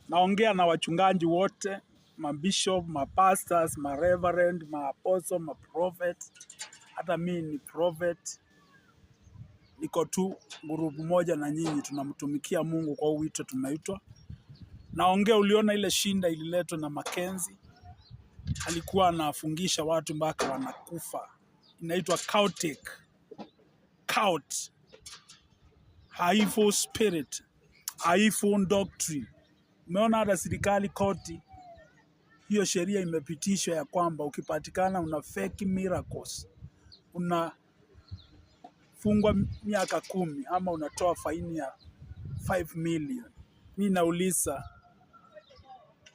Naongea na wachungaji wote, mabishop, mapastors, mareverend, maapostle, maprophet. Hata mimi ni prophet. Niko tu grupu moja na nyinyi, tunamtumikia Mungu kwa wito tumeitwa. Naongea, uliona ile shinda ililetwa na Mackenzie. Alikuwa anafungisha watu mpaka wanakufa. Inaitwa Celtic. Cult. Evil spirit. Evil doctrine. Umeona hata serikali koti, hiyo sheria imepitishwa ya kwamba ukipatikana una fake miracles, unafungwa miaka 10 ama unatoa faini ya 5 million. Mimi nauliza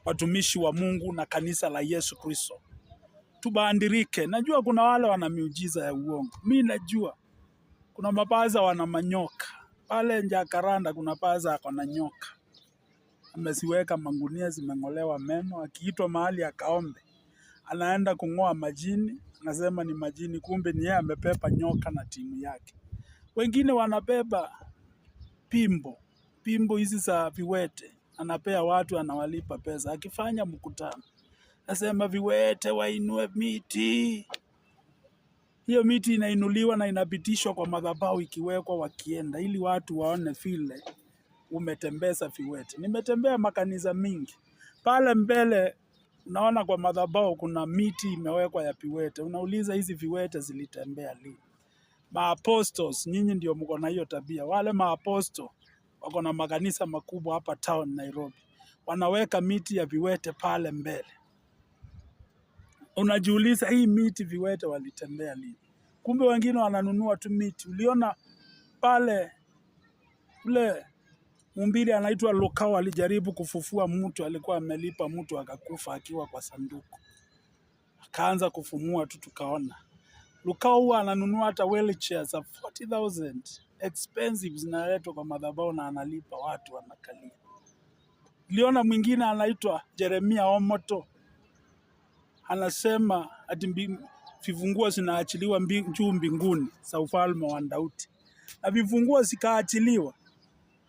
watumishi wa Mungu na kanisa la Yesu Kristo, tubandirike. Najua kuna wale wana miujiza ya uongo. Mimi najua kuna mapaza wana manyoka. Pale Njakaranda kuna paza ako na nyoka. Amesiweka mangunia zimeng'olewa meno, akiitwa mahali akaombe. Anaenda kung'oa majini, anasema ni majini, kumbe ni yeye amepepa nyoka na timu yake. Wengine wanabeba pimbo hizi za viwete, anapea watu, anawalipa pesa. Akifanya mkutano, anasema viwete wainue miti. Hiyo miti inainuliwa na inapitishwa kwa madhabahu ikiwekwa wakienda, ili watu waone vile umetembeza viwete. Nimetembea makanisa mingi. Pale mbele unaona kwa madhabahu kuna miti imewekwa ya viwete. Unauliza hizi viwete zilitembea lini? Maapostles, nyinyi ndio mko na hiyo tabia. Wale maapostles wako na makanisa makubwa hapa town Nairobi. Wanaweka miti ya viwete pale mbele. Unajiuliza hii miti viwete walitembea lini? Kumbe wengine wananunua tu miti. Uliona pale ule mhubiri anaitwa Lukao alijaribu kufufua mtu, alikuwa amelipa mtu akakufa akiwa kwa sanduku. Akaanza kufumua tu tukaona. Lukao huwa ananunua hata wheelchairs za 40,000 expensive zinaletwa kwa madhabahu na analipa watu wanakalia. Niliona mwingine anaitwa Jeremia Omoto. Anasema ati vifunguo zinaachiliwa juu mbinguni za ufalme wa Daudi. Na vifunguo zikaachiliwa.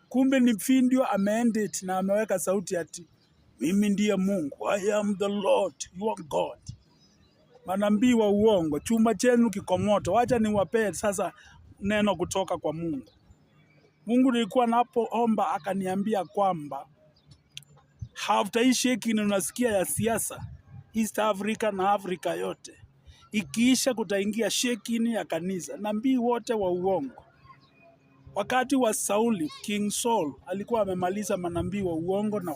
Kumbe ni video ameedit na ameweka sauti ati mimi ndiye Mungu, I am the Lord your God. Manabii wa uongo, chuma chenu kiko moto. Wacha niwapee sasa neno kutoka kwa Mungu. Mungu nilikuwa napoomba akaniambia kwamba after hii shaking unasikia ya siasa East Africa na Africa yote, ikiisha kutaingia shaking ya kanisa. Nabii wote wa uongo. Wakati wa Sauli, King Saul alikuwa amemaliza manabii wa uongo na